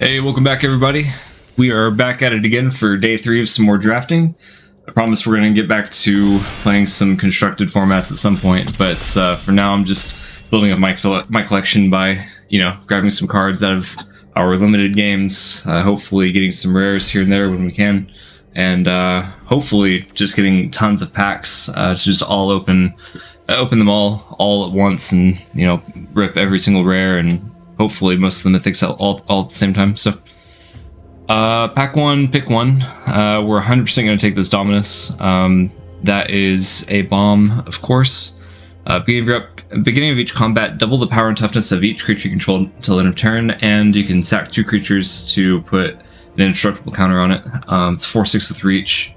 Hey, welcome back everybody. We are back at it again for day 3 of some more drafting. I promise we're going to get back to playing some constructed formats at some point, but for now I'm just building up my collection by, grabbing some cards out of our limited games, hopefully getting some rares here and there when we can, and hopefully just getting tons of packs to just all open them all at once and, rip every single rare and hopefully most of the mythics all at the same time. So pack 1, pick 1. We're 100% going to take this Dominus. That is a bomb, of course. Beginning of each combat, double the power and toughness of each creature you control until end of turn, and you can sack 2 creatures to put an indestructible counter on it. It's 4/6 with reach.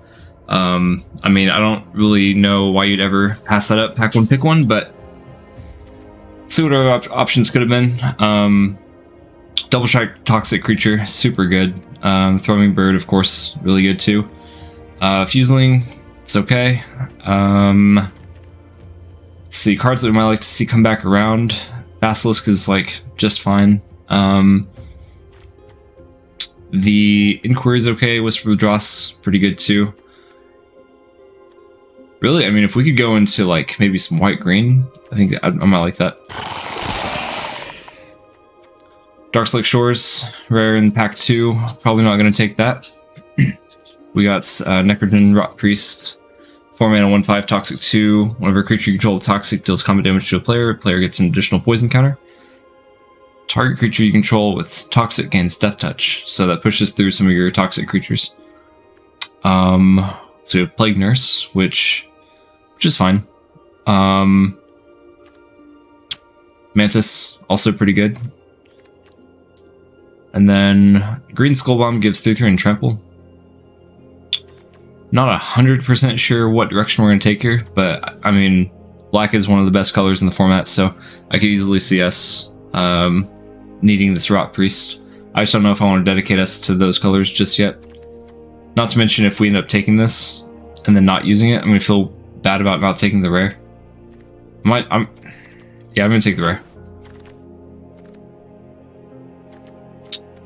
I don't really know why you'd ever pass that up, pack 1, pick 1, but see what our options could have been. Double strike toxic creature, super good. Throwing bird, of course, really good too. Fuseling, it's okay. Let's see, cards that we might like to see come back around. Basilisk is just fine. The Inquiry is okay. Whisper of Dross, pretty good too. Really, if we could go into maybe some white-green, I think I might like that. Darkslake Shores, rare in pack 2. Probably not going to take that. We got Necrotin, Rot Priest, 4 mana, 1/5, Toxic 2. Whenever a creature you control with Toxic deals combat damage to a player gets an additional poison counter. Target creature you control with Toxic gains Death Touch, so that pushes through some of your Toxic creatures. So we have Plague Nurse, which is fine. Mantis, also pretty good. And then Green Skull Bomb gives 3/3 and Trample. Not 100% sure what direction we're going to take here, but black is one of the best colors in the format, so I could easily see us needing this Rot Priest. I just don't know if I want to dedicate us to those colors just yet. Not to mention, if we end up taking this and then not using it, I'm going to feel bad about not taking the rare. I'm going to take the rare.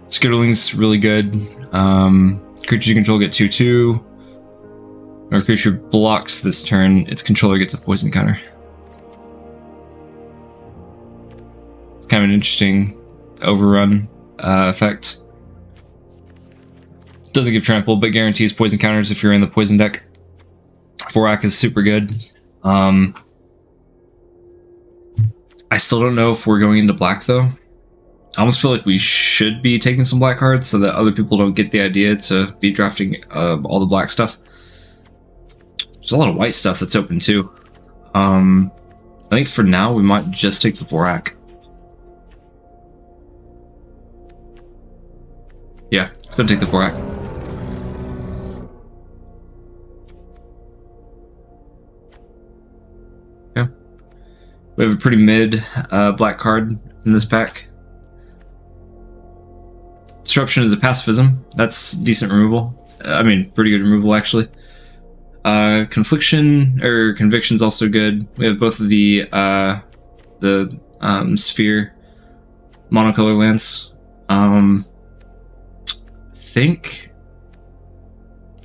Skitterling's really good. Creatures you control get 2/2. Or creature blocks this turn, its controller gets a poison counter. It's kind of an interesting overrun effect. Doesn't give trample, but guarantees poison counters if you're in the poison deck. Vorak is super good. I still don't know if we're going into black though. I almost feel like we should be taking some black cards so that other people don't get the idea to be drafting all the black stuff. There's a lot of white stuff that's open too. I think for now we might just take the Vorak. Yeah, let's go take the Vorak. Yeah. We have a pretty mid black card in this pack. Disruption is a pacifism. That's decent removal. Pretty good removal actually. Confliction or Conviction's also good. We have both of the sphere monocolor lands. I think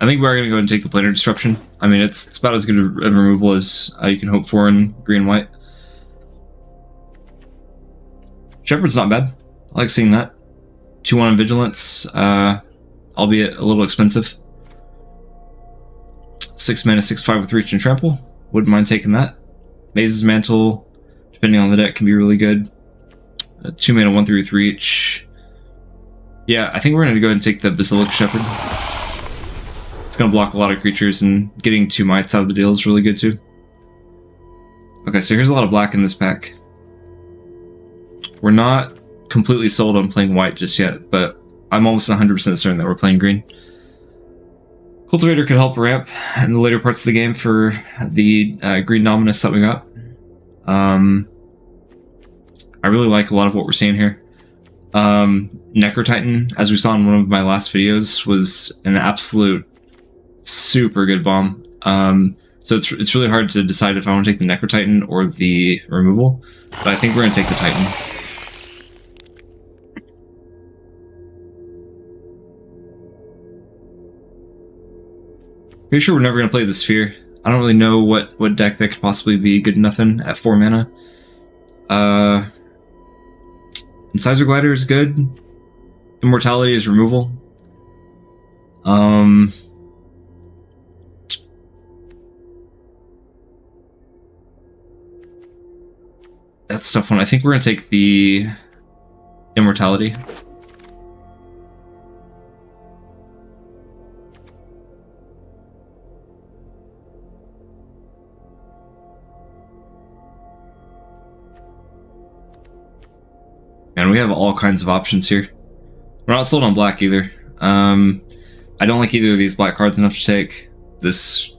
we're gonna go and take the planar disruption. It's about as good a removal as you can hope for in green and white. Shepherd's not bad. I like seeing that. 2/1 on Vigilance, albeit a little expensive. 6 mana, 6/5 with Reach and Trample. Wouldn't mind taking that. Maze's Mantle, depending on the deck, can be really good. 2 mana, 1/3 with Reach. Yeah, I think we're going to go ahead and take the Basilic Shepherd. It's going to block a lot of creatures, and getting 2 mites out of the deal is really good too. Okay, so here's a lot of black in this pack. We're not completely sold on playing white just yet, but I'm almost 100% certain that we're playing green. Cultivator could help ramp in the later parts of the game for the green Dominus that we got. I really like a lot of what we're seeing here. Necrotitan, as we saw in one of my last videos, was an absolute super good bomb. So it's really hard to decide if I want to take the Necrotitan or the removal, but I think we're going to take the Titan. Pretty sure we're never going to play the Sphere. I don't really know what deck that could possibly be good enough in at 4 mana. Incisor Glider is good. Immortality is removal. That's a tough one. I think we're going to take the Immortality. And we have all kinds of options here. We're not sold on black either. I don't like either of these black cards enough to take. This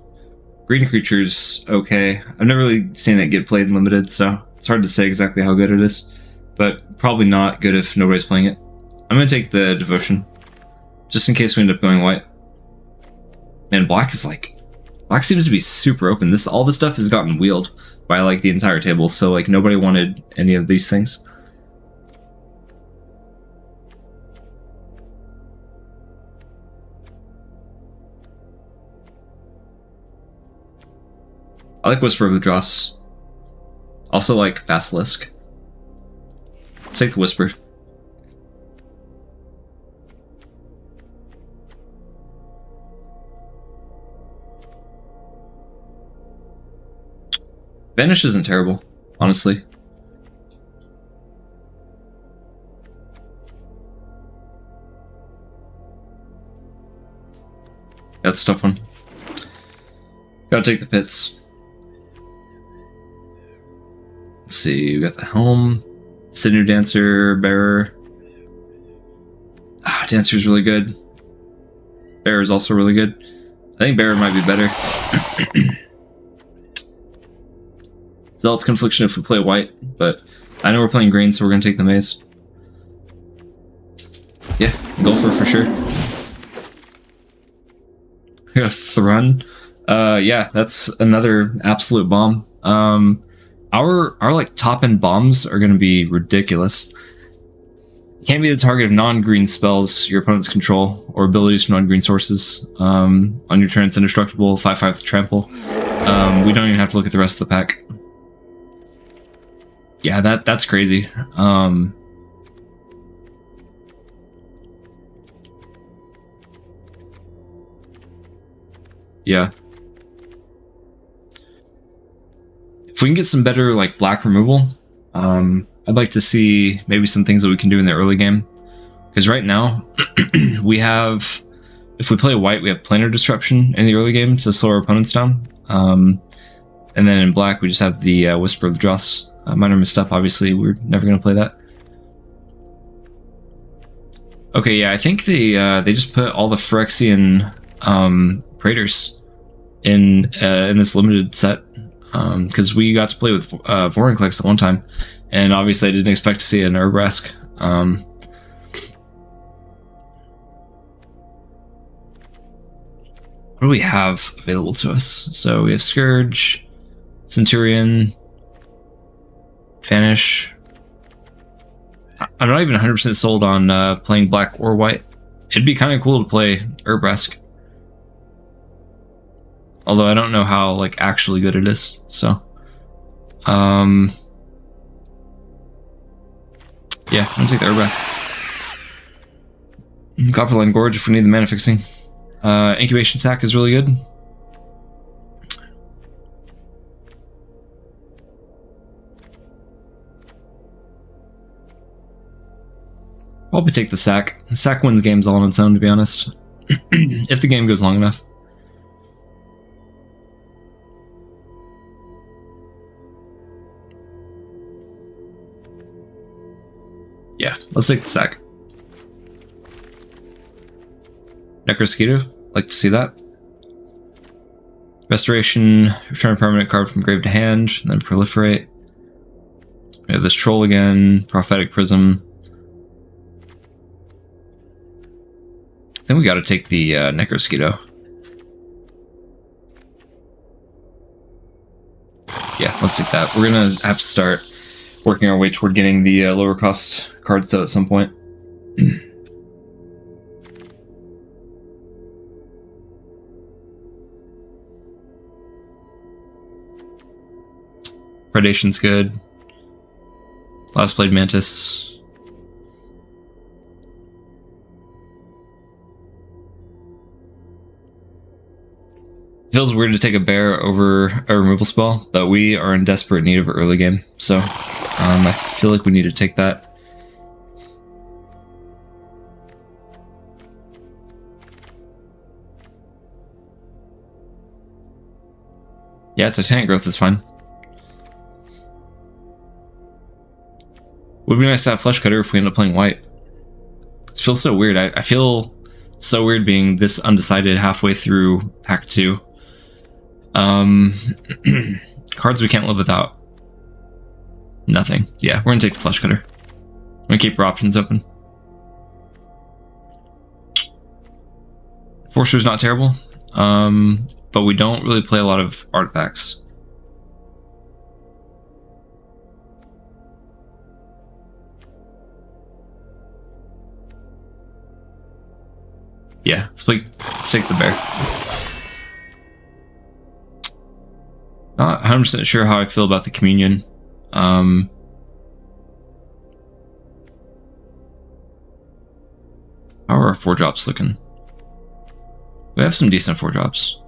green creature's okay. I've never really seen it get played in limited, so it's hard to say exactly how good it is. But probably not good if nobody's playing it. I'm going to take the Devotion, just in case we end up going white. Man, black is like... Black seems to be super open. All this stuff has gotten wheeled by like the entire table, so like nobody wanted any of these things. I like Whisper of the Dross. Also like Basilisk. Let's take the Whisper. Vanish isn't terrible, honestly. That's a tough one. Gotta take the Pits. Let's see, we got the Helm, Sinew Dancer, Bearer. Dancer's really good. Bearer's also really good. I think Bearer might be better. Zealot's Confliction if we play white, but I know we're playing green, so we're going to take the Maze. Yeah, Gulfer for sure. We got a Thrun. Yeah, that's another absolute bomb. Our like top end bombs are going to be ridiculous. You can't be the target of non-green spells your opponents control or abilities from non-green sources. On your turn, it's indestructible. 5/5 trample. We don't even have to look at the rest of the pack. Yeah, that's crazy. Yeah. If we can get some better like black removal, I'd like to see maybe some things that we can do in the early game. Because right now, we have, if we play white, we have Planar Disruption in the early game to slow our opponents down. And then in black, we just have the Whisper of the Dross. Minor misstep, obviously, we're never going to play that. Okay, yeah, I think they just put all the Phyrexian Praetors in this limited set. Because we got to play with Vorinclex at one time, and obviously I didn't expect to see an Urbrask. What do we have available to us? So we have Scourge, Centurion, Vanish. I'm not even 100% sold on playing black or white. It'd be kind of cool to play Urbrask. Although I don't know how like actually good it is. So yeah, I'm gonna take the Urbrask. Copperline Gorge if we need the mana fixing. Incubation Sac is really good. Probably take the Sac. The Sac wins games all on its own, to be honest. If the game goes long enough. Yeah, let's take the Sac. Necrosquito, like to see that. Restoration, return a permanent card from grave to hand, and then Proliferate. We have this Troll again, Prophetic Prism. Then we gotta take the Necrosquito. Yeah, let's take that. We're gonna have to start working our way toward getting the lower cost cards though at some point. Predation's good. Last played Mantis. Feels weird to take a bear over a removal spell, but we are in desperate need of an early game, so I feel like we need to take that. Yeah, Titanic Growth is fine. Would be nice to have Flesh Cutter if we end up playing white. It feels so weird. I feel so weird being this undecided halfway through pack 2. Cards we can't live without. Nothing. Yeah, we're gonna take the Flesh Cutter. We're gonna keep our options open. Forcer's not terrible, but we don't really play a lot of artifacts. Yeah, let's take the bear. Not 100% sure how I feel about the communion. How are our 4-drops looking? We have some decent 4-drops.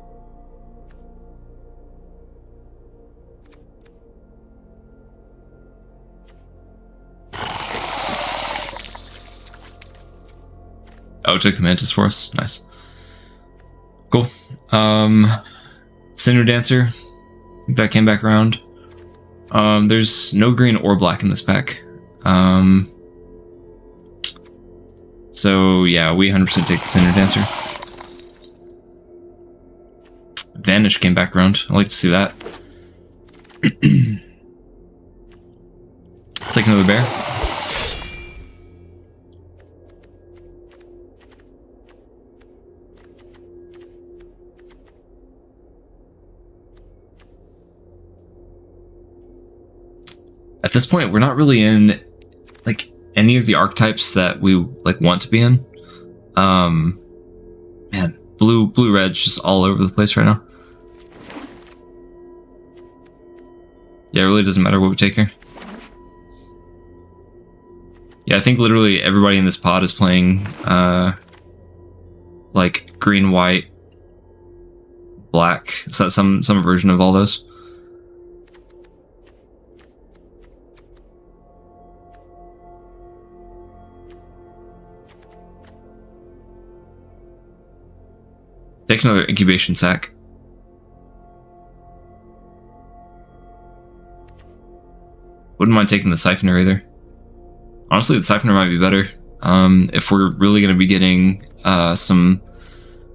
Oh, took the Mantis for us. Nice. Cool. Cinder Dancer. I think that came back around. There's no green or black in this pack. So yeah, we 100% take the Cinder Dancer. Vanish came back around. I like to see that. Take another bear. At this point, we're not really in like any of the archetypes that we like want to be in. Man, blue red's just all over the place right now. Yeah, it really doesn't matter what we take here. Yeah, I think literally everybody in this pod is playing like green, white, black. So some version of all those. Take another incubation sack. Wouldn't mind taking the Siphoner either. Honestly, the Siphoner might be better. If we're really going to be getting some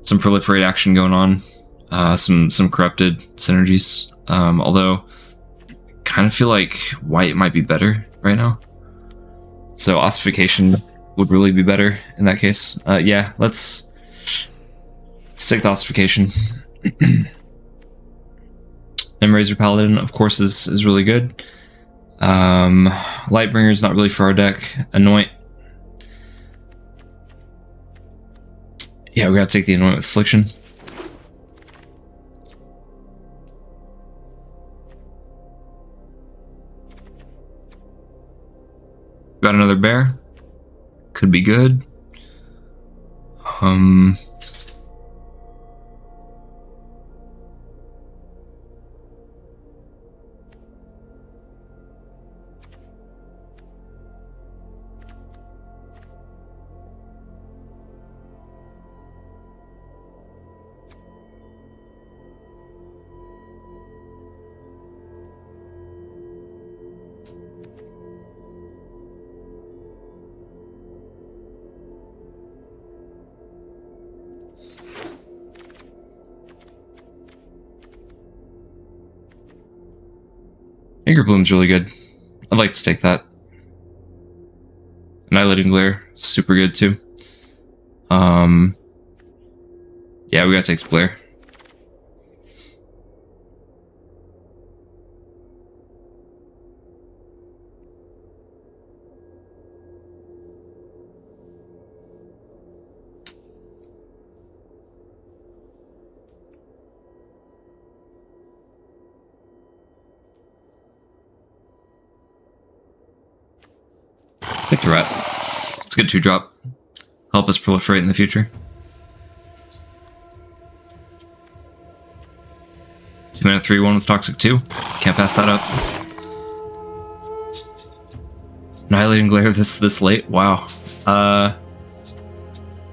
Proliferate action going on, some corrupted synergies. Although, kind of feel like white might be better right now. So ossification would really be better in that case. Yeah, let's take the ossification. Razor Paladin, of course, is really good. Lightbringer is not really for our deck. Anoint. Yeah, we gotta take the Anoint with Affliction. Got another bear. Could be good. Finger Bloom's really good. I'd like to take that. Annihilating Glare, super good too. Yeah, we gotta take the Glare. Take the rat. Let's get 2-drop. Help us proliferate in the future. 2-mana 3/1 with Toxic 2. Can't pass that up. Annihilating Glare this late? Wow.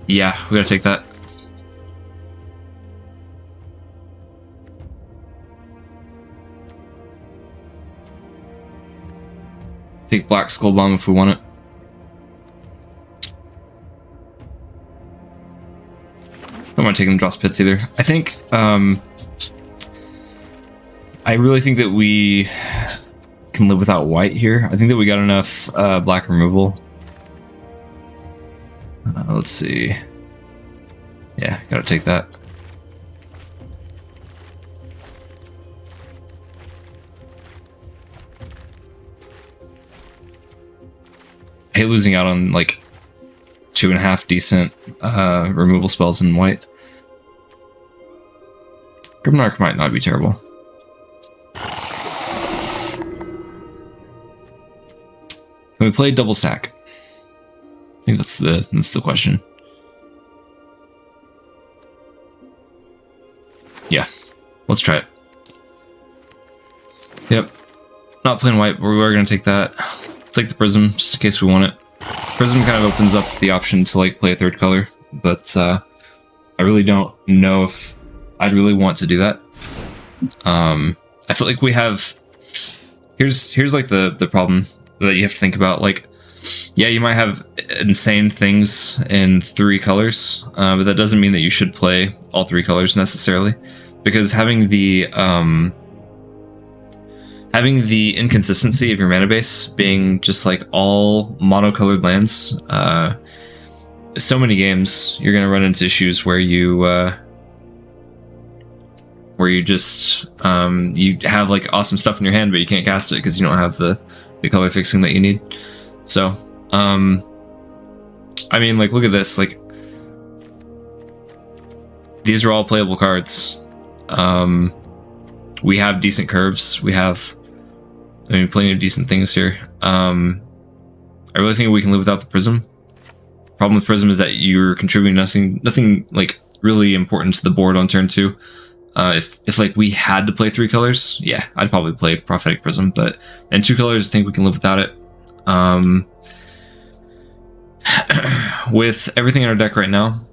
Yeah, we gotta take that. Take Black Skull Bomb if we want it. Don't want to take them Dross Pits either. I think, I really think that we can live without white here. I think that we got enough black removal. Let's see. Yeah, gotta take that. I hate losing out on like 2.5 decent removal spells in white. Grimnark might not be terrible. Can we play double stack? I think that's the question. Yeah, let's try it. Yep, not playing white, but we are gonna take that. Let's take the prism just in case we want it. Prism kind of opens up the option to like play a third color, but I really don't know if I'd really want to do that. I feel like we have. Here's like the problem that you have to think about. Like, yeah, you might have insane things in 3 colors, but that doesn't mean that you should play all 3 colors necessarily, because having the inconsistency of your mana base being just like all monocolored lands, so many games you're gonna run into issues where you just you have like awesome stuff in your hand, but you can't cast it because you don't have the color fixing that you need. So, I mean, like, look at this. Like, these are all playable cards. We have decent curves. We have, I mean, plenty of decent things here. I really think we can live without the prism. Problem with prism is that you're contributing nothing like really important to the board on turn 2. If like we had to play 3 colors, yeah, I'd probably play Prophetic Prism, but in 2 colors, I think we can live without it. With everything in our deck right now,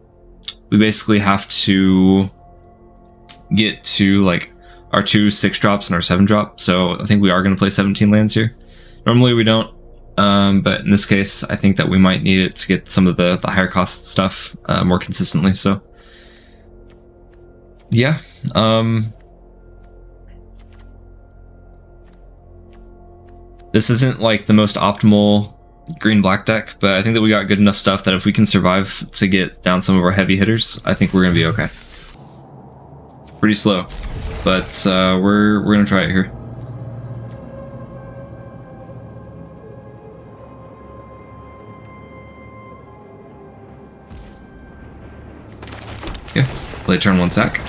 we basically have to get to like our 2 6-drops and our 7-drop. So I think we are going to play 17 lands here. Normally we don't, but in this case, I think that we might need it to get some of the higher cost stuff more consistently. So yeah. This isn't like the most optimal green-black deck, but I think that we got good enough stuff that if we can survive to get down some of our heavy hitters, I think we're gonna be okay. Pretty slow, but we're gonna try it here. Yeah, play turn 1 sack.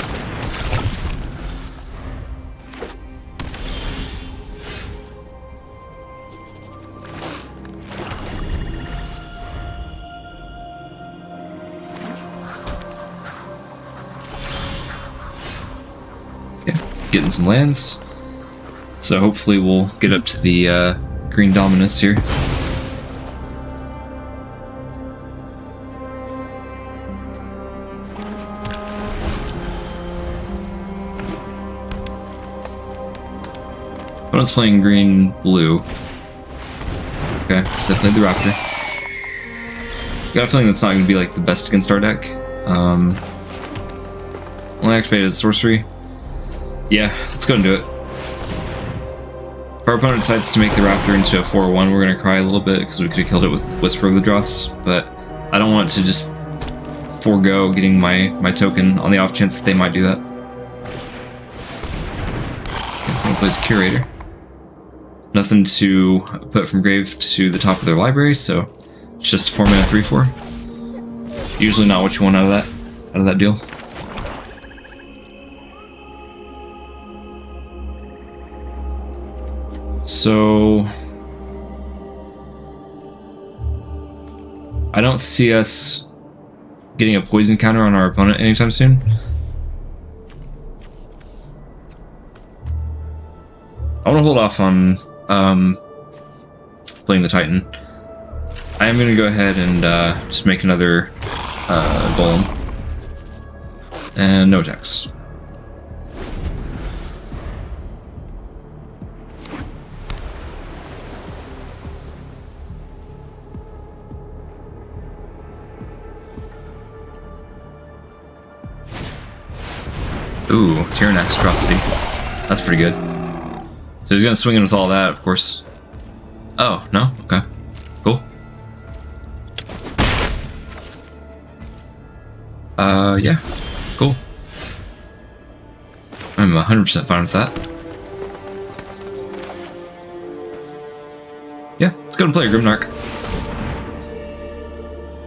Getting some lands, so hopefully we'll get up to the green Dominus here. Opponent's playing green blue. Okay, so I played the Raptor. Got a feeling that's not going to be like the best against our deck. Only activated as sorcery. Yeah, let's go and do it. If our opponent decides to make the Raptor into a 4/1, we're going to cry a little bit because we could have killed it with Whisper of the Dross, but I don't want to just forego getting my token on the off chance that they might do that. Okay, plays Curator. Nothing to put from grave to the top of their library, so it's just 4 mana 3/4. Usually not what you want out of that deal. So I don't see us getting a poison counter on our opponent anytime soon. I want to hold off on playing the Titan. I am going to go ahead and just make another golem. And no attacks. Ooh, Tyrannax Atrocity. That's pretty good. So he's gonna swing in with all that, of course. Oh, no? Okay. Cool. Yeah. Cool. I'm 100% fine with that. Yeah, let's go and play a Grimnark.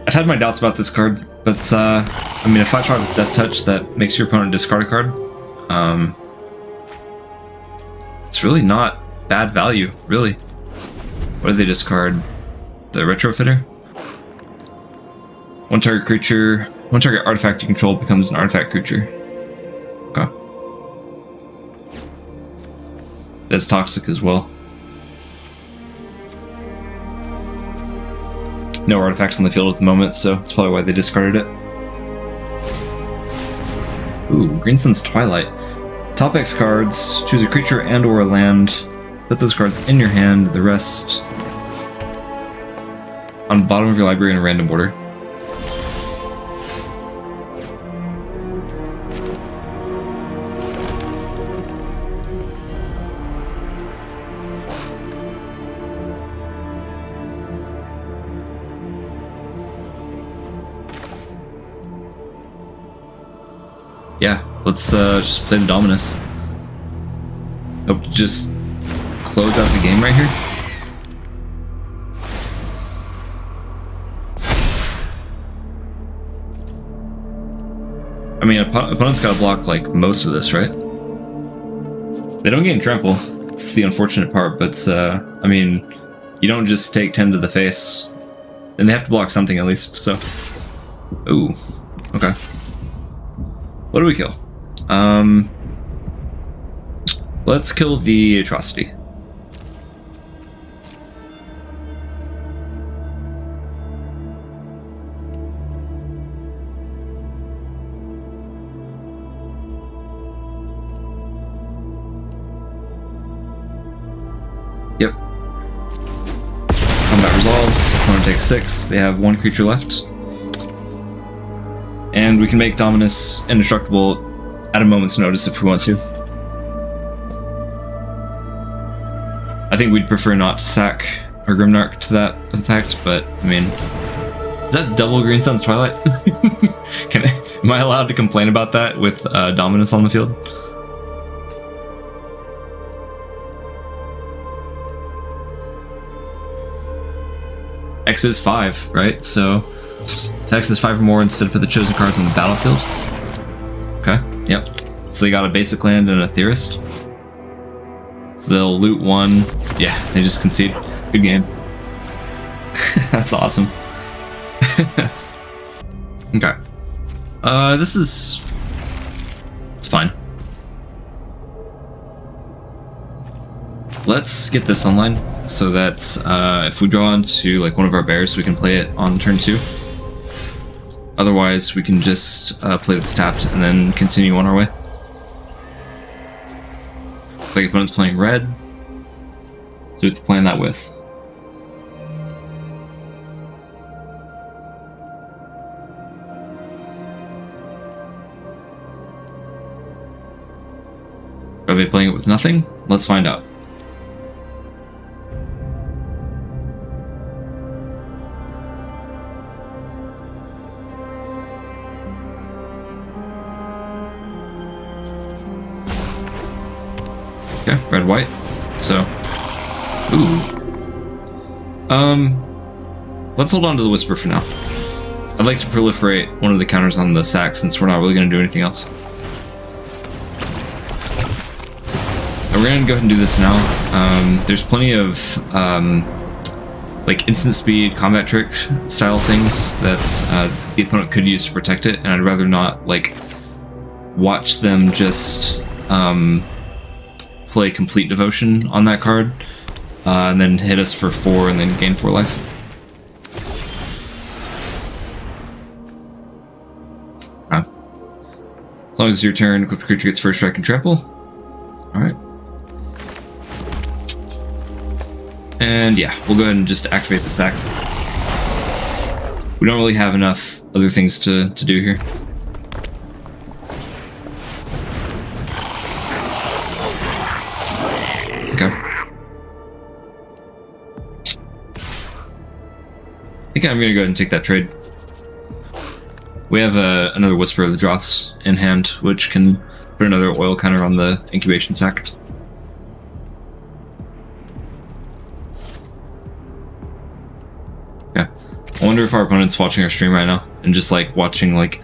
I've had my doubts about this card, but, I mean, a 5/5 with Death Touch that makes your opponent discard a card, it's really not bad value, really. What do they discard? The Retrofitter? One target artifact you control becomes an artifact creature. Okay. That's toxic as well. No artifacts on the field at the moment, so that's probably why they discarded it. Ooh, Greensun's Twilight. Top X cards, choose a creature and or a land. Put those cards in your hand, the rest on the bottom of your library in a random order. Yeah, let's just play the Dominus. Hope to just close out the game right here. I mean, opponent's got to block like most of this, right? They don't gain trample. It's the unfortunate part, but I mean, you don't just take 10 to the face. Then they have to block something at least, so. Ooh, okay. What do we kill? Let's kill the Atrocity. Yep. Combat resolves. Opponent takes 6. They have 1 creature left. And we can make Dominus indestructible at a moment's notice if we want to. I think we'd prefer not to sack our Grimnark to that effect, but I mean, is that double Greensun's Twilight? Am I allowed to complain about that with Dominus on the field? X is 5, right? So if X is 5 or more, instead put the chosen cards on the battlefield. Okay, yep. So they got a basic land and a Theorist. So they'll loot 1. Yeah, they just concede. Good game. That's awesome. Okay. This is... It's fine. Let's get this online so that if we draw into like one of our bears, we can play it on turn 2. Otherwise, we can just play this tapped and then continue on our way. Looks like opponent's playing red. So we have to plan that with. Are they playing it with nothing? Let's find out. Okay, red, white. So, ooh. Let's hold on to the Whisper for now. I'd like to proliferate one of the counters on the sack since we're not really going to do anything else. And we're going to go ahead and do this now. There's plenty of like instant speed combat trick style things that the opponent could use to protect it, and I'd rather not like watch them just play complete devotion on that card and then hit us for 4 and then gain 4 life. As long as it's your turn, equipped creature gets first strike and trample. Alright. And yeah, we'll go ahead and just activate the sack. We don't really have enough other things to do here. Okay. I think I'm gonna go ahead and take that trade. We have another Whisper of the Dross in hand, which can put another oil counter on the incubation sack. Okay. I wonder if our opponent's watching our stream right now and just like watching like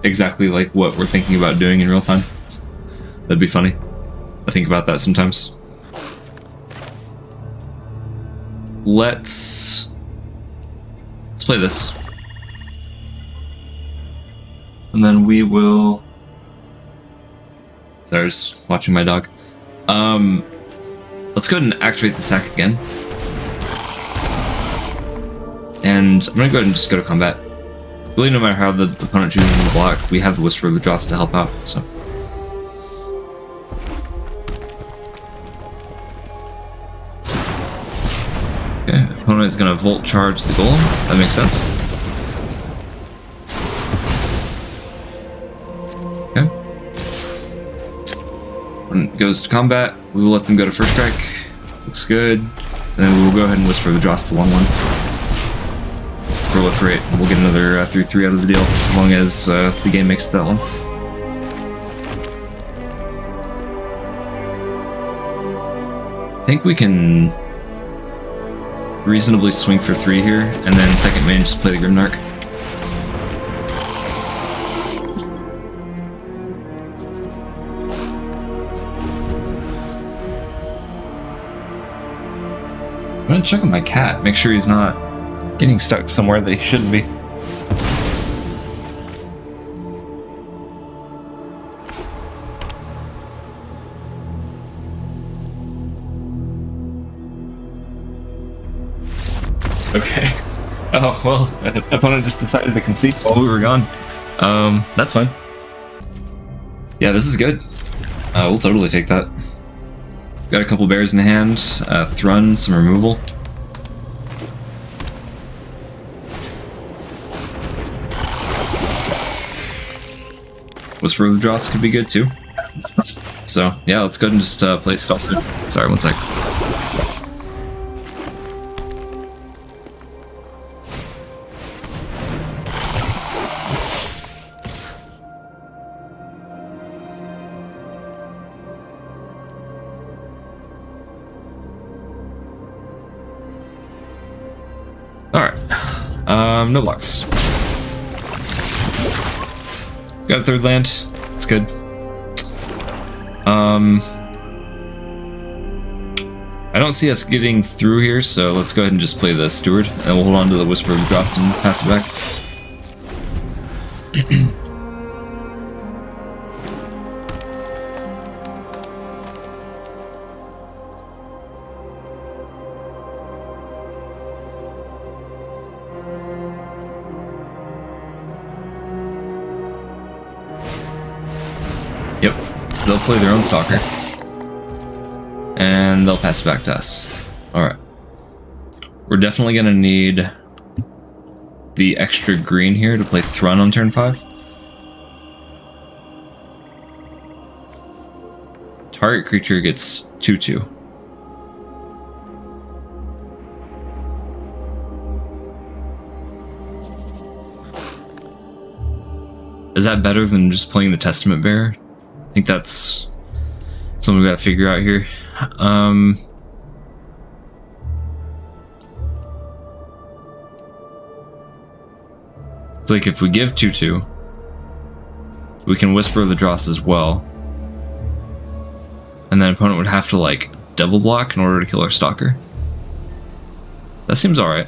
exactly like what we're thinking about doing in real time. That'd be funny. I think about that sometimes. Let's play this. And then we will... Sorry, I was watching my dog. Let's go ahead and activate the sack again. And I'm gonna go ahead and just go to combat. Really, no matter how the opponent chooses to block, we have the Whisper of the Dross to help out, so... Okay, opponent is gonna Volt Charge the Golem. That makes sense. When it goes to combat, we will let them go to first strike. Looks good. And then we will go ahead and Whisper the Dross the 1/1. Proliferate. We'll get another 3/3 out of the deal, as long as the game makes it that long. I think we can reasonably swing for 3 here, and then second main just play the Grimnark. I'm gonna check on my cat, make sure he's not getting stuck somewhere that he shouldn't be. Okay. Oh, well, opponent just decided to concede while we were gone. That's fine. Yeah, this is good. We'll totally take that. Got a couple bears in hand, Thrun, some removal. Whisper of the Dross could be good too. So, yeah, let's go ahead and just play Stealth. Sorry, one sec. No blocks. Got a 3rd land. It's good. I don't see us getting through here, so let's go ahead and just play the Steward, and we'll hold on to the Whisper of the Dross and pass it back. Yep, so they'll play their own Stalker. And they'll pass it back to us. Alright. We're definitely gonna need the extra green here to play Thrun on turn 5. Target creature gets 2/2. Is that better than just playing the Testament Bearer? I think that's something we gotta figure out here. It's like if we give 2/2, we can Whisper the Dross as well. And then opponent would have to like double block in order to kill our Stalker. That seems alright.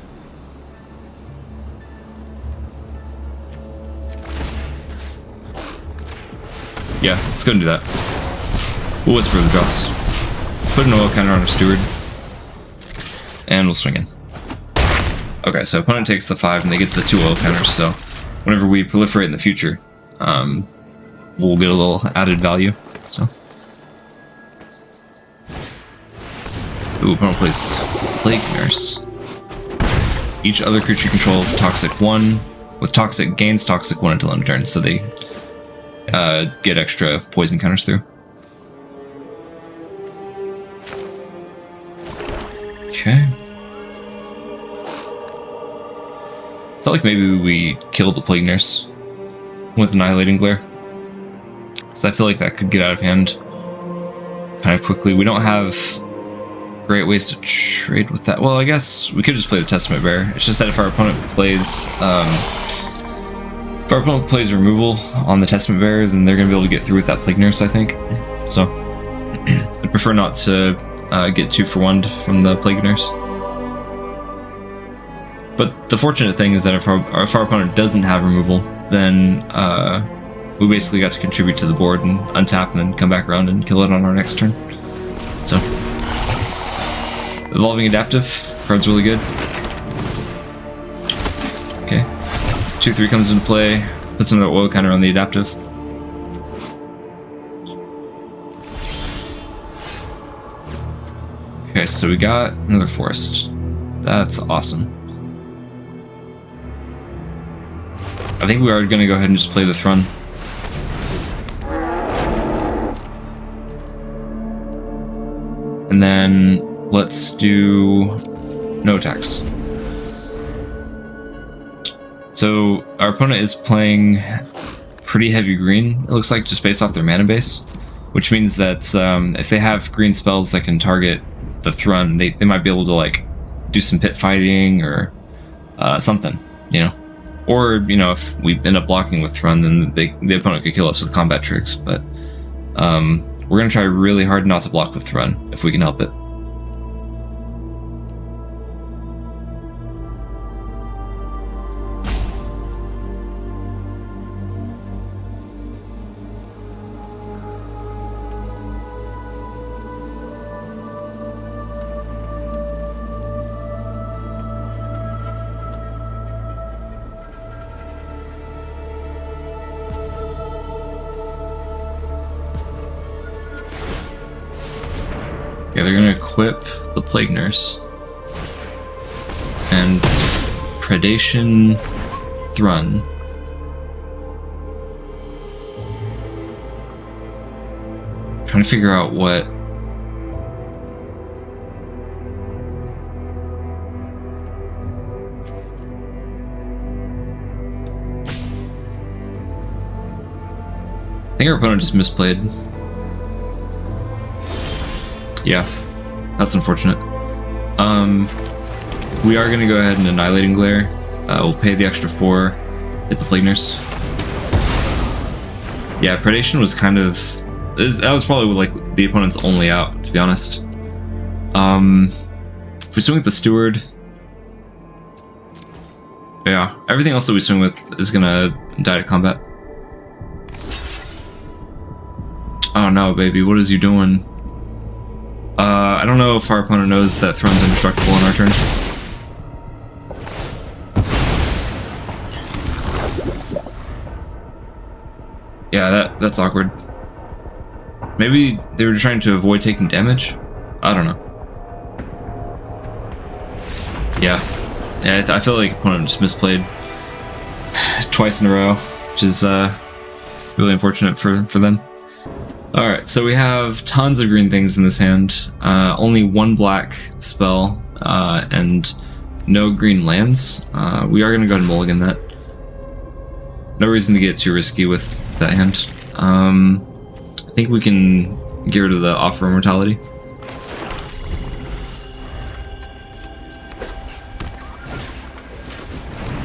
Yeah, let's go and do that. We'll whisper the dross. Put an oil counter on our steward. And we'll swing in. Okay, so opponent takes the 5 and they get the 2 oil counters, so whenever we proliferate in the future, we'll get a little added value. So. Ooh, opponent plays Plague Nurse. Each other creature you control with Toxic 1 with Toxic gains Toxic 1 until end of turn, so they get extra poison counters through. Okay. Felt like maybe we killed the Plague Nurse with Annihilating Glare. So I feel like that could get out of hand kind of quickly. We don't have great ways to trade with that. Well, I guess we could just play the Testament Bearer. It's just that if our opponent plays removal on the Testament Bearer, then they're going to be able to get through with that Plague Nurse, I think. So I'd prefer not to get 2 for 1 from the Plague Nurse. But the fortunate thing is that if our opponent doesn't have removal, then we basically got to contribute to the board and untap and then come back around and kill it on our next turn. So, Evolving Adaptive, card's really good. Okay, 2/3 comes into play, puts another oil counter on the adaptive. Okay, so we got another forest. That's awesome. I think we are going to go ahead and just play the Thrun. And then let's do no attacks. So our opponent is playing pretty heavy green, it looks like, just based off their mana base. Which means that if they have green spells that can target the Thrun, they might be able to like do some pit fighting or something, you know. Or, you know, if we end up blocking with Thrun, then the opponent could kill us with combat tricks, but we're going to try really hard not to block with Thrun, if we can help it. Yeah, they're gonna equip the Plague Nurse and Predation Thrun. Trying to figure out what I think our opponent just misplayed. Yeah, that's unfortunate. We are going to go ahead and Annihilating Glare. We'll pay the extra 4, hit the Plague Nurse. Yeah, Predation was kind of... that was probably like the opponent's only out, to be honest. If we swing with the Steward... yeah, everything else that we swing with is going to die to combat. Oh no, baby, what is you doing? I don't know if our opponent knows that Thrun's indestructible on our turn. Yeah, that's awkward. Maybe they were trying to avoid taking damage? I don't know. Yeah, I feel like opponent just misplayed twice in a row, which is really unfortunate for them. Alright, so we have tons of green things in this hand, only 1 black spell, and no green lands. We are going to go ahead and mulligan that. No reason to get too risky with that hand. I think we can get rid of the Offer of Mortality.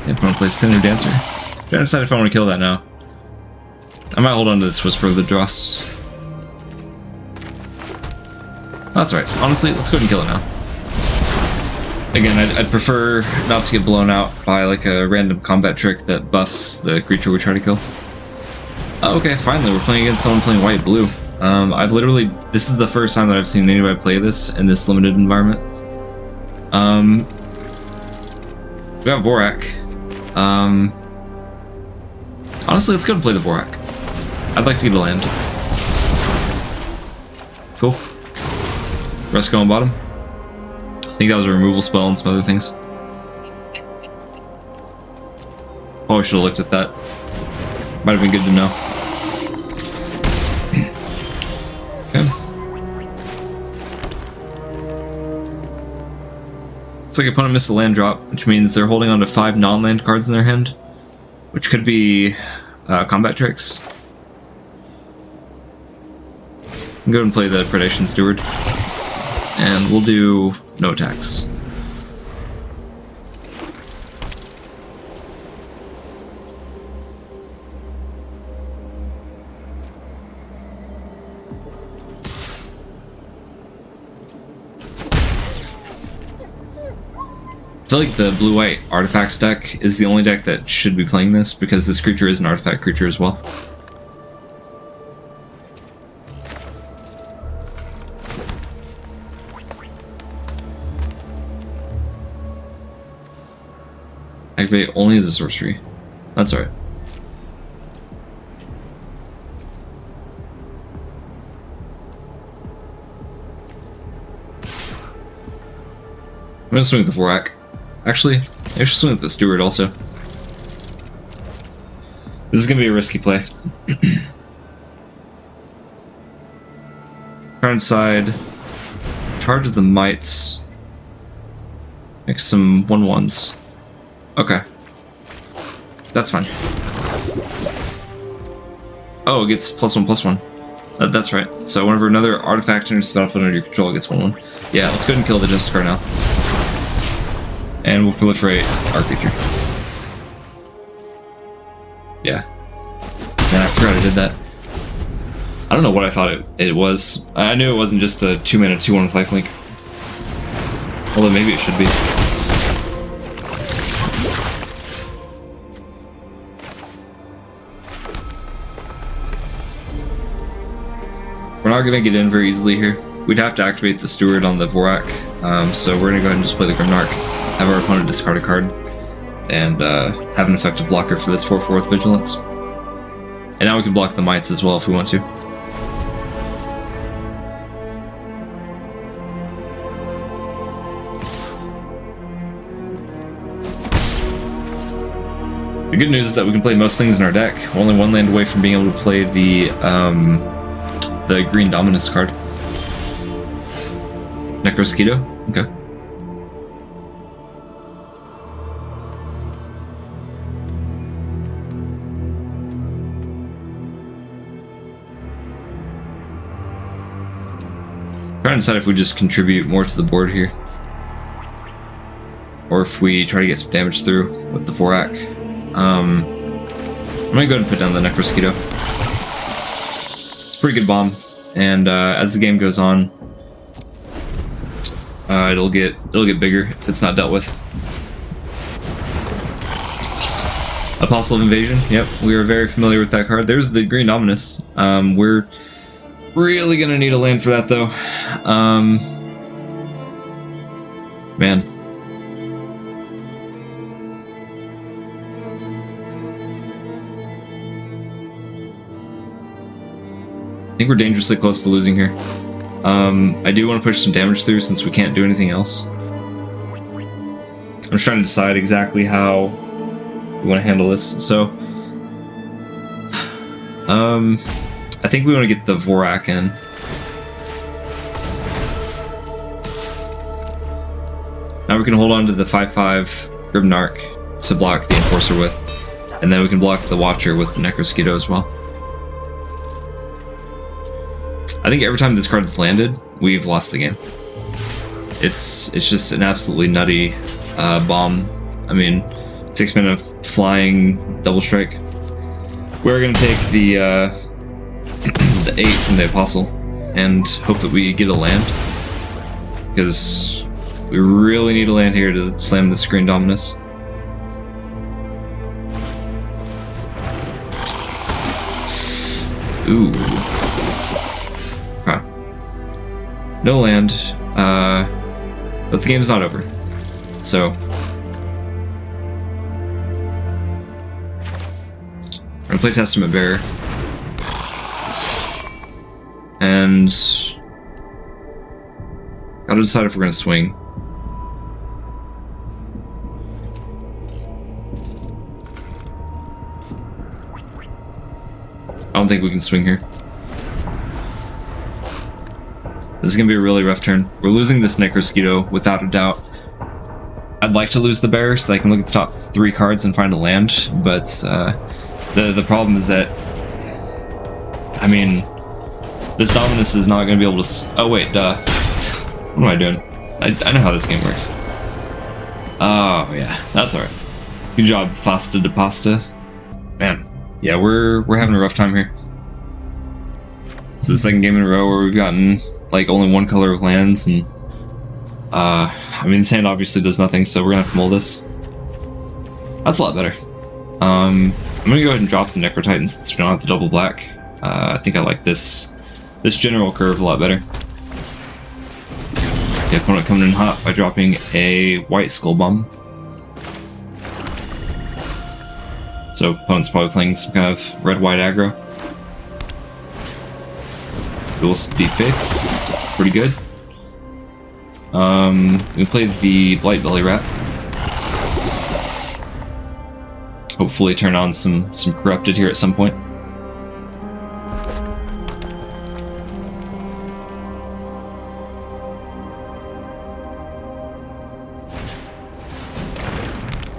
Yep, I'm going to play Cinder Dancer. I'm trying to decide if I want to kill that now. I might hold on to this Whisper of the Dross. That's right. Honestly, let's go ahead and kill it now. Again, I'd prefer not to get blown out by like a random combat trick that buffs the creature we try to kill. Oh, okay, finally we're playing against someone playing white-blue. I've literally, this is the first time that I've seen anybody play this in this limited environment. We got Vorak. Honestly, let's go and play the Vorak. I'd like to get a land. Cool. Rest go on bottom. I think that was a removal spell and some other things. Oh, I should have looked at that. Might have been good to know. Okay. Looks like opponent missed a land drop, which means they're holding on to 5 non-land cards in their hand, which could be combat tricks. I'm going to play the Predation Steward, and we'll do no attacks. I feel like the blue-white artifacts deck is the only deck that should be playing this, because this creature is an artifact creature as well. Activate only as a sorcery. That's alright. I'm gonna swing with the Vorak. Actually, I should swing with the Steward also. This is gonna be a risky play. Turn side. Charge of the Mites. Make some 1/1s. Okay. That's fine. Oh, it gets +1/+1. That's right. So whenever another artifact enters the battlefield under your control, it gets 1/1. Yeah, let's go ahead and kill the Justicar now. And we'll proliferate our creature. Yeah. Man, I forgot I did that. I don't know what I thought it was. I knew it wasn't just a 2-mana 2/1 with lifelink. Although maybe it should be. We're not going to get in very easily here. We'd have to activate the Steward on the Vorak, so we're going to go ahead and just play the Grimnark, have our opponent discard a card, and have an effective blocker for this 4/4 with Vigilance. And now we can block the Mites as well if we want to. The good news is that we can play most things in our deck. We're only 1 land away from being able to play the green Dominus card. Necrosquito? Okay. Trying to decide if we just contribute more to the board here, or if we try to get some damage through with the Vorak. I'm gonna go ahead and put down the Necrosquito. It's a pretty good bomb, and as the game goes on, it'll get bigger if it's not dealt with. Apostle of Invasion. Yep, we are very familiar with that card. There's the green Dominus. We're really gonna need a land for that though. Man. I think we're dangerously close to losing here. I do want to push some damage through since we can't do anything else. I'm just trying to decide exactly how we want to handle this. So, I think we want to get the Vorak in. Now we can hold on to the 5/5 Grimnark to block the Enforcer with, and then we can block the Watcher with the Necrosquito as well. I think every time this card is landed, we've lost the game. It's just an absolutely nutty bomb. I mean, 6 mana flying double strike. We're gonna take the 8 from the Apostle and hope that we get a land, because We really need to land here to slam the screen Dominus. Ooh. Okay. No land. But the game's not over. So we're gonna play Testament Bearer. And gotta decide if we're gonna swing. I don't think we can swing here. This is gonna be a really rough turn. We're losing this Necrosquito without a doubt. I'd like to lose the Bear so I can look at the top 3 cards and find a land, but the problem is that, I mean, this Dominus is not going to be able to... Oh wait, duh. What am I doing? I know how this game works. Oh yeah, that's alright. Good job, Pasta de Pasta. Man, yeah, we're having a rough time here. This is the second game in a row where we've gotten like only 1 color of lands, and I mean, this hand obviously does nothing, so we're gonna have to mull this. That's a lot better. I'm gonna go ahead and drop the Necrotitan since we don't have the double black. I think I like this general curve a lot better. The opponent coming in hot by dropping a white Skull Bomb. So opponent's probably playing some kind of red-white aggro. Duel's Deep Faith. Pretty good. We played the Blight Belly Rat. Hopefully turn on some Corrupted here at some point.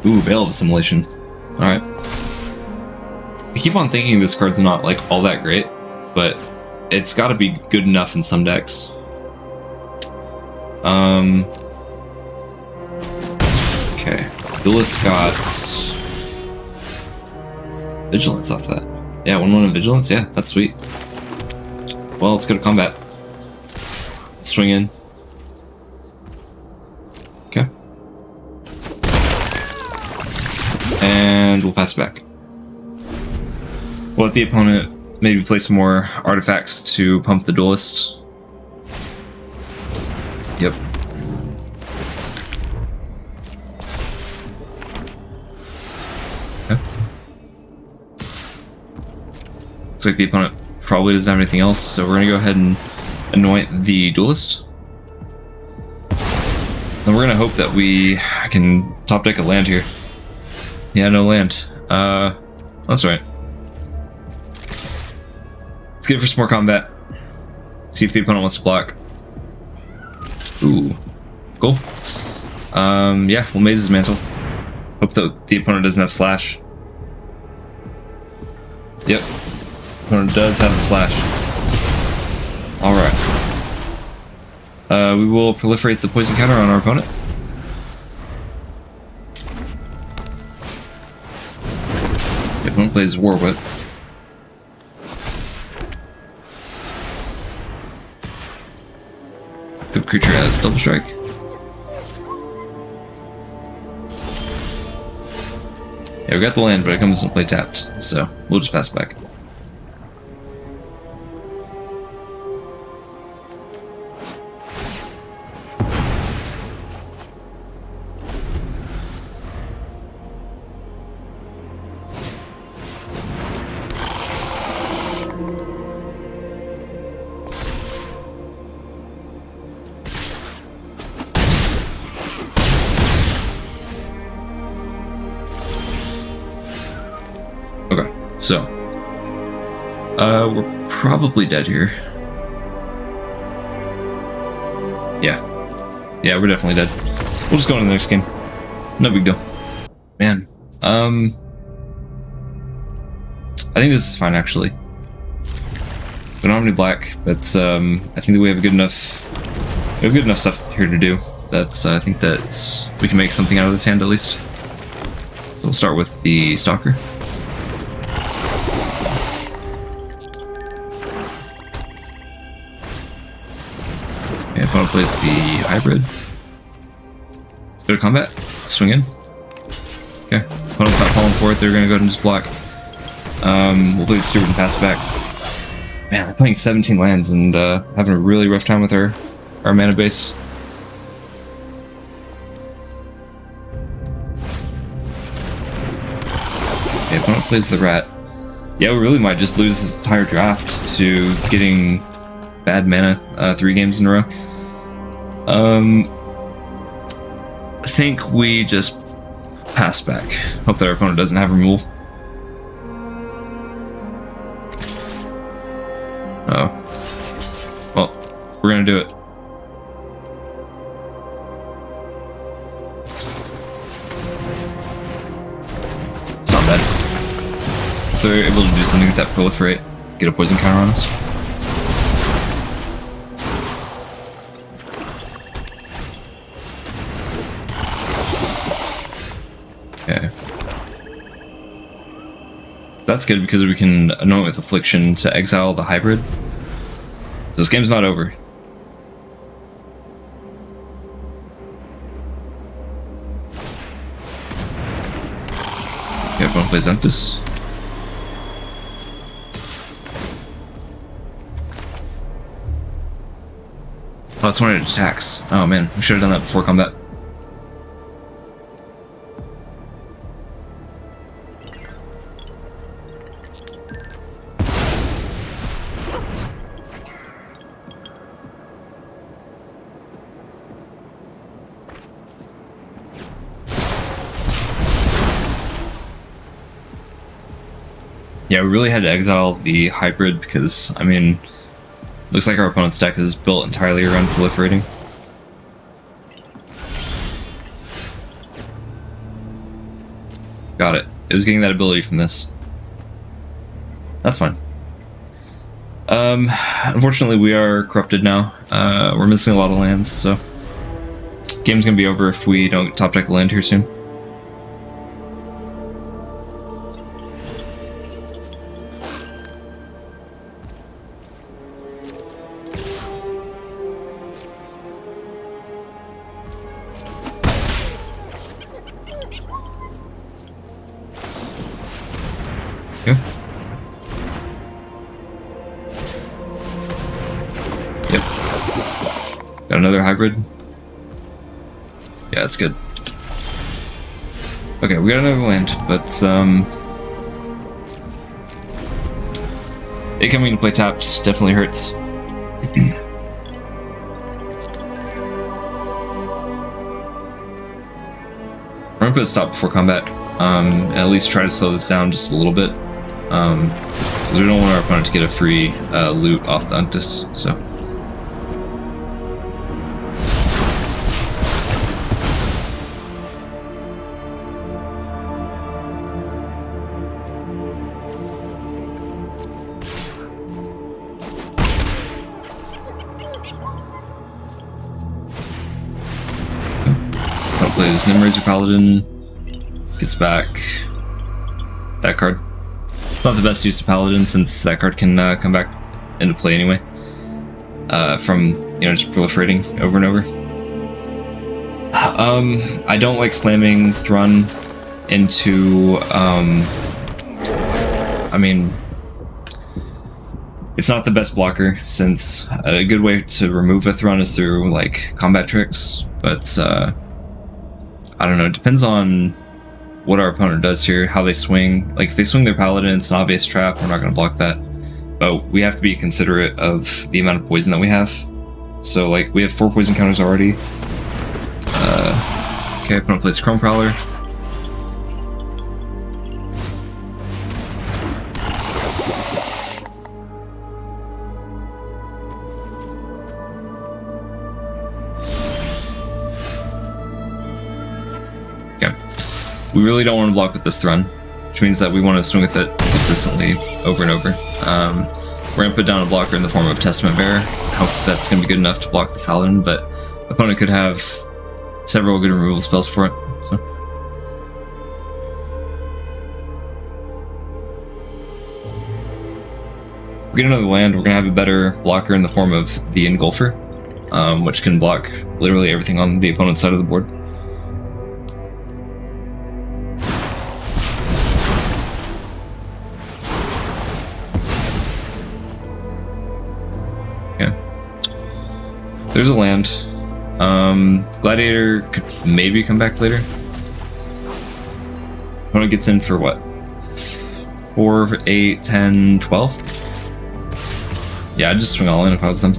Ooh, Veil of Assimilation. Alright. I keep on thinking this card's not like all that great, but it's gotta be good enough in some decks. Okay. Duelist got Vigilance off that. Yeah, 1/1 in Vigilance, yeah, that's sweet. Well, let's go to combat. Swing in. Okay. And we'll pass it back. We'll let the opponent maybe play some more artifacts to pump the Duelist. Yep. Okay. Looks like the opponent probably doesn't have anything else, so we're gonna go ahead and anoint the Duelist. And we're gonna hope that we can top deck a land here. Yeah, no land. That's right. Let's get for some more combat. See if the opponent wants to block. Ooh, cool. Yeah, we'll Maze's Mantle. Hope that the opponent doesn't have Slash. Yep, opponent does have the Slash. Alright. We will proliferate the poison counter on our opponent. The opponent plays War Whip. Good creature has Double Strike. Yeah, we got the land, but it comes into play tapped, so we'll just pass it back. Okay, so we're probably dead here. Yeah, we're definitely dead. We'll just go on to the next game. No big deal. Man, I think this is fine actually. We don't have any black, but I think that we have good enough stuff here to do. That's I think that we can make something out of this hand at least. So we'll start with the Stalker. Opponent plays the Hybrid. Go to combat. Swing in. Okay. Opponent's not falling for it. They're gonna go ahead and just block. We'll play the steward and pass back. Man, we're playing 17 lands and having a really rough time with our mana base. Okay, opponent plays the rat. Yeah, we really might just lose this entire draft to getting bad mana 3 games in a row. I think we just pass back. Hope that our opponent doesn't have removal. Oh. Well, we're gonna do it. It's not bad. If they're able to do something with that Proliferate, get a poison counter on us. Okay. That's good because we can anoint with Affliction to exile the hybrid. So this game's not over. Okay, everyone plays Emptus. Oh, it's one of the attacks. Oh man, we should have done that before combat. Yeah, we really had to exile the hybrid because, I mean, looks like our opponent's deck is built entirely around proliferating. Got it. It was getting that ability from this. That's fine. Unfortunately, we are corrupted now. We're missing a lot of lands, so game's gonna be over if we don't top deck a land here soon. Okay. Yep. Got another hybrid. Yeah, that's good. Okay, we got another land, but it coming to play tapped definitely hurts. I'm gonna put a stop before combat, and at least try to slow this down just a little bit. We don't want our opponent to get a free loot off the Unctus, so. Don't play this Nimrazer Paladin. Gets back that card. It's not the best use of Paladin since that card can come back into play anyway. From, you know, just proliferating over and over. I don't like slamming Thrun into, I mean, it's not the best blocker since a good way to remove a Thrun is through, like, combat tricks, but, I don't know, it depends on what our opponent does here, how they swing. Like, if they swing their Paladin, it's an obvious trap, we're not going to block that. But we have to be considerate of the amount of poison that we have. So, like, we have 4 poison counters already. Okay, opponent plays Chrome Prowler. We really don't want to block with this Thrun, which means that we want to swing with it consistently over and over. We're going to put down a blocker in the form of Testament Bearer. I hope that's going to be good enough to block the Paladin, but opponent could have several good removal spells for it. So. If we get another land, we're going to have a better blocker in the form of the Engulfer, which can block literally everything on the opponent's side of the board. there's a land. Gladiator could maybe come back later. Opponent gets in for what? 4, 8, 10, 12? Yeah, I'd just swing all in if I was them.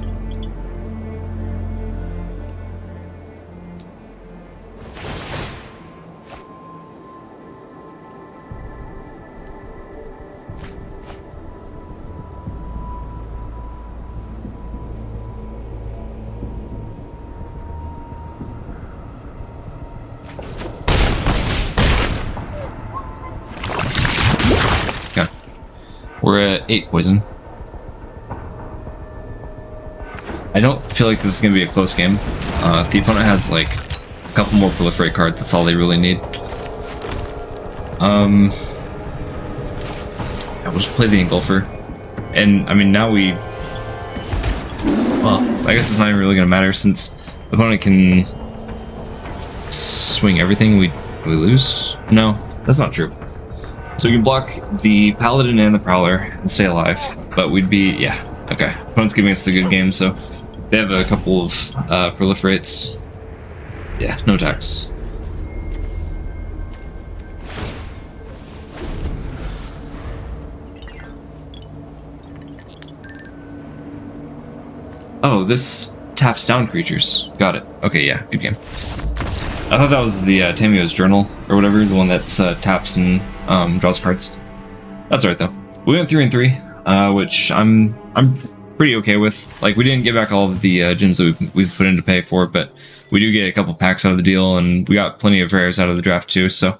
We're at 8 poison. I don't feel like this is going to be a close game. If the opponent has like a couple more Proliferate cards, that's all they really need. I will just play the Engulfer. And I mean, now we... Well, I guess it's not even really going to matter since the opponent can swing everything. We lose? No, that's not true. So we can block the Paladin and the Prowler and stay alive, but we'd be, yeah, okay. Opponent's giving us the good game, so they have a couple of Proliferates. Yeah, no attacks. Oh, this taps down creatures. Got it. Okay, yeah, good game. I thought that was the Tamio's Journal, or whatever, the one that taps and draws cards. That's alright though. We went 3 and 3, which I'm pretty okay with. Like, we didn't get back all of the gems that we've put in to pay for, but we do get a couple packs out of the deal, and we got plenty of rares out of the draft too. So,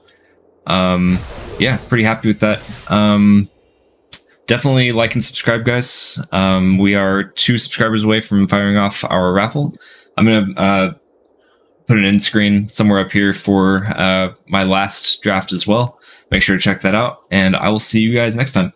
yeah, pretty happy with that. Definitely like and subscribe, guys. We are 2 subscribers away from firing off our raffle. I'm gonna put an end screen somewhere up here for my last draft as well. Make sure to check that out, and I will see you guys next time.